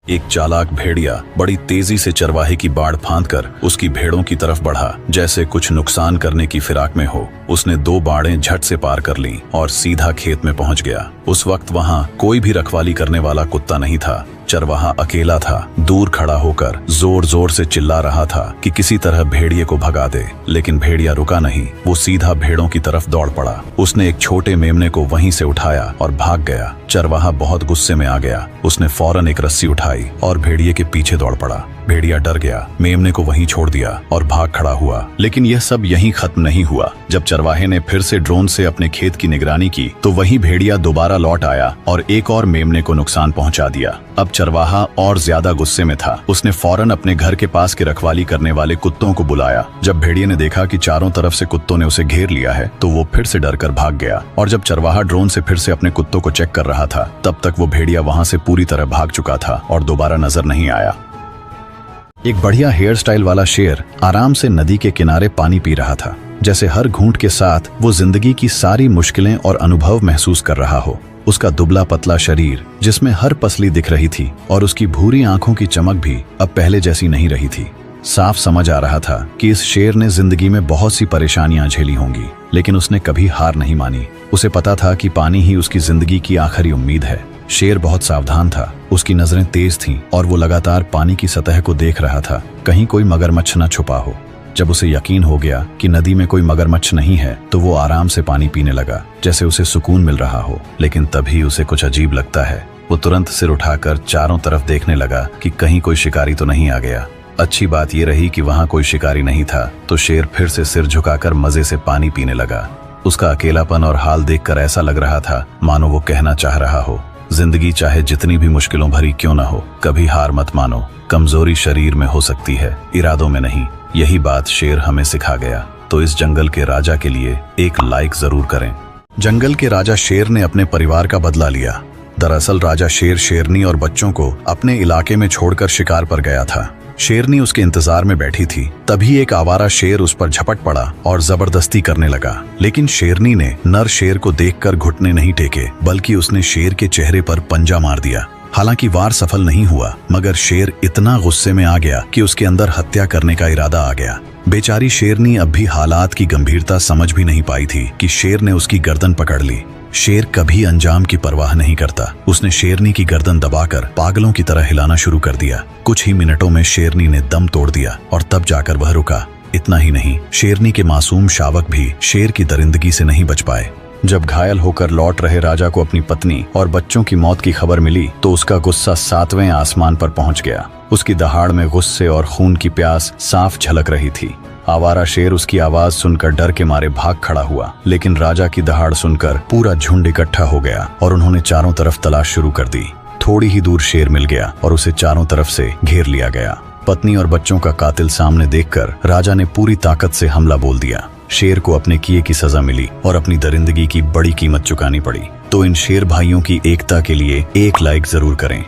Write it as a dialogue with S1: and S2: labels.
S1: एक चालाक भेड़िया बड़ी तेजी से चरवाहे की बाड़ फांदकर उसकी भेड़ों की तरफ बढ़ा, जैसे कुछ नुकसान करने की फिराक में हो। उसने 2 बाड़ें झट से पार कर लीं और सीधा खेत में पहुंच गया। उस वक्त वहां कोई भी रखवाली करने वाला कुत्ता नहीं था। चरवाहा अकेला था, दूर खड़ा होकर जोर जोर से चिल्ला रहा था कि किसी तरह भेड़िए को भगा दे, लेकिन भेड़िया रुका नहीं। वो सीधा भेड़ों की तरफ दौड़ पड़ा। उसने एक छोटे मेमने को वहीं से उठाया और भाग गया। चरवाहा बहुत गुस्से में आ गया। उसने फौरन एक रस्सी उठाई और भेड़िए के पीछे दौड़ पड़ा। भेड़िया डर गया, मेमने को वहीं छोड़ दिया और भाग खड़ा हुआ। लेकिन यह सब यहीं खत्म नहीं हुआ। जब चरवाहे ने फिर से ड्रोन से अपने खेत की निगरानी की तो वही भेड़िया दोबारा लौट आया और एक और मेमने को नुकसान पहुंचा दिया। अब चरवाहा और ज्यादा गुस्से में था। उसने फौरन अपने घर के पास के रखवाली करने वाले कुत्तों को बुलाया। जब भेड़िए ने देखा कि चारों तरफ से कुत्तों ने उसे घेर लिया है तो वो फिर से डरकर भाग गया। और जब चरवाहा ड्रोन से फिर से अपने कुत्तों को चेक कर रहा था तब तक वो भेड़िया वहां से पूरी तरह भाग चुका था और दोबारा नजर नहीं आया। एक बढ़िया हेयर स्टाइल वाला शेर आराम से नदी के किनारे पानी पी रहा था, जैसे हर घूंट के साथ वो जिंदगी की सारी मुश्किलें और अनुभव महसूस कर रहा हो। उसका दुबला पतला शरीर जिसमें हर पसली दिख रही थी और उसकी भूरी आंखों की चमक भी अब पहले जैसी नहीं रही थी। साफ समझ आ रहा था कि इस शेर ने जिंदगी में बहुत सी परेशानियां झेली होंगी, लेकिन उसने कभी हार नहीं मानी। उसे पता था कि पानी ही उसकी जिंदगी की आखिरी उम्मीद है। शेर बहुत सावधान था, उसकी नजरें तेज थीं और वो लगातार पानी की सतह को देख रहा था, कहीं कोई मगरमच्छ न छुपा हो। जब उसे यकीन हो गया कि नदी में कोई मगरमच्छ नहीं है तो वो आराम से पानी पीने लगा, जैसे उसे सुकून मिल रहा हो। लेकिन तभी उसे कुछ अजीब लगता है। वो तुरंत सिर उठाकर चारों तरफ देखने लगा कि कहीं कोई शिकारी तो नहीं आ गया। अच्छी बात ये रही कि वहां कोई शिकारी नहीं था, तो शेर फिर से सिर झुकाकर मजे से पानी पीने लगा। उसका अकेलापन और हाल देखकर ऐसा लग रहा था मानो वो कहना चाह रहा हो, जिंदगी चाहे जितनी भी मुश्किलों भरी क्यों न हो, कभी हार मत मानो। कमजोरी शरीर में हो सकती है, इरादों में नहीं। यही बात शेर हमें सिखा गया। तो इस जंगल के राजा के लिए एक लाइक जरूर करें। जंगल के राजा शेर ने अपने परिवार का बदला लिया। दरअसल राजा शेर शेरनी और बच्चों को अपने इलाके में छोड़कर शिकार पर गया था। शेरनी उसके इंतजार में बैठी थी। तभी एक आवारा शेर उस पर झपट पड़ा और जबरदस्ती करने लगा। लेकिन शेरनी ने नर शेर को देखकर घुटने नहीं टेके, बल्कि उसने शेर के चेहरे पर पंजा मार दिया। हालांकि वार सफल नहीं हुआ, मगर शेर इतना गुस्से में आ गया कि उसके अंदर हत्या करने का इरादा आ गया। बेचारी शेरनी अब भी हालात की गंभीरता समझ भी नहीं पाई थी कि शेर ने उसकी गर्दन पकड़ ली। शेर कभी अंजाम की परवाह नहीं करता। उसने शेरनी की गर्दन दबाकर पागलों की तरह हिलाना शुरू कर दिया। कुछ ही मिनटों में शेरनी ने दम तोड़ दिया और तब जाकर वह रुका। इतना ही नहीं, शेरनी के मासूम शावक भी शेर की दरिंदगी से नहीं बच पाए। जब घायल होकर लौट रहे राजा को अपनी पत्नी और बच्चों की मौत की खबर मिली तो उसका गुस्सा 7वें आसमान पर पहुंच गया। उसकी दहाड़ में गुस्से और खून की प्यास साफ झलक रही थी। आवारा शेर उसकी आवाज सुनकर डर के मारे भाग खड़ा हुआ, लेकिन राजा की दहाड़ सुनकर पूरा झुंड इकट्ठा हो गया और उन्होंने चारों तरफ तलाश शुरू कर दी। थोड़ी ही दूर शेर मिल गया और उसे चारों तरफ से घेर लिया गया। पत्नी और बच्चों का कातिल सामने देखकर राजा ने पूरी ताकत से हमला बोल दिया। शेर को अपने किए की सजा मिली और अपनी दरिंदगी की बड़ी कीमत चुकानी पड़ी। तो इन शेर भाइयों की एकता के लिए एक लाइक जरूर करें।